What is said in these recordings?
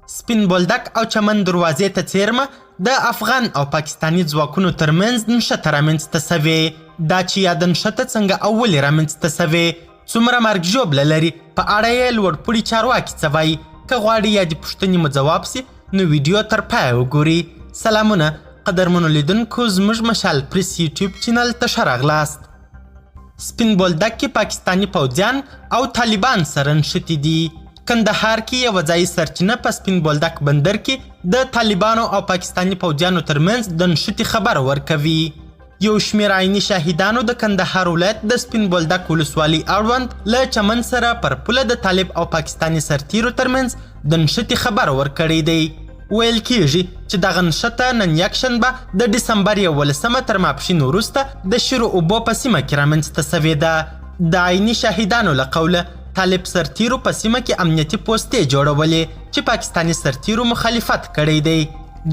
سپین بولدک او چمن دروازې ته څیرمه د افغان او پاکستاني ځواکونو ترمنځ نښته رامنځته سوې. دا چې یا د نښته څنګه او ولې رامنځته سوې، څومره مرګ ژوبله لري، په اړه یې لوړپوړي چارواکي څه وایي. که غواړئ یادې پوښتنې مو ځواب سي نو ویډیو تر پایه وګورئ. سلامونه قدرمنو لیدونکو، زموږ مشال پریس یوټیوب چینل ته ښه راغلاست. سپین بولدک کې پاکستاني پوځیان او طالبان سره نښتي دي. کندهار کې یوه ځایي سرچینه په سپین بولدک بندر کې د طالبانو او پاکستاني پوځیانو ترمنځ د نښتې خبر ورکوي. یو شمېر عیني شاهدانو د کندهار ولایت د سپین بولدک ولسوالۍ اړوند له چمن سره پر پوله د طالب او پاکستاني سرتیرو ترمنځ د نښتې خبر ورکړی دی. ویل کیږي چې دغه نښته نن یکشنبه د ډسمبر 11 تر ماپښین وروسته د شیرو اوبو په سیمه کې رامنځته سوې ده. د عیني شاهدانو له قوله طالب سرتیرو په سیمه کې امنیتي پوستې جوړولې چې پاکستاني سرتیرو مخالفت کړی دی.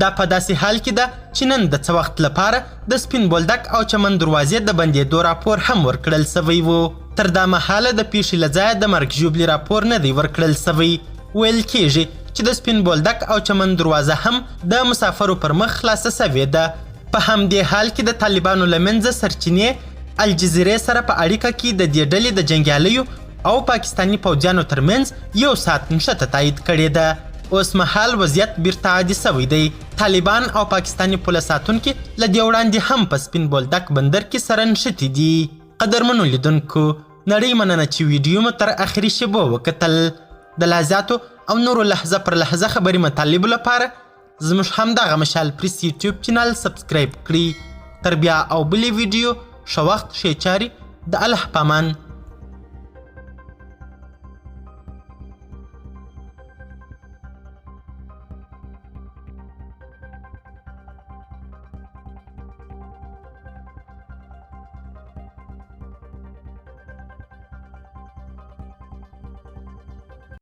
دا په داسې حال کې ده چې نن د څه وخت لپاره د سپین بولدک او چمن دروازې د بندېدو راپور هم ورکړل سوی و. تر دا مهاله د پیښې له ځایه د مرګ ژوبلې راپور نه دی ورکړل سوی. ویل کیږي چې د سپین بولدک او چمن دروازه هم د مسافرو پر مخ خلاصه سوې ده. په همدې حال کې د طالبانو له منځه سرچینې الجزیرې سره په اړیکه کې د دې ډلې د جنګیالیو او پاکستاني پوځیانو ترمنځ یو ساعت نښته تایید کړې ده. اوس مهال وضعیت بیرته عادي سوی دی. طالبان او پاکستاني پوله ساتونکي له دې وړاندې هم په سپین بولدک بندر کې سره نښتي دي. قدرمنو لیدونکو، نړۍ مننه چې ویډیو مو تر اخري شیبو وکتل. د لا زیاتو او نورو لحظه پر لحظه خبري مطالبو لپاره زموږ همدغه مشال پریس یوټیوب چینل سبسکرایب کړئ. تر بیا او بلې ویډیو ښه وخت ښې چارې. د الله په امان.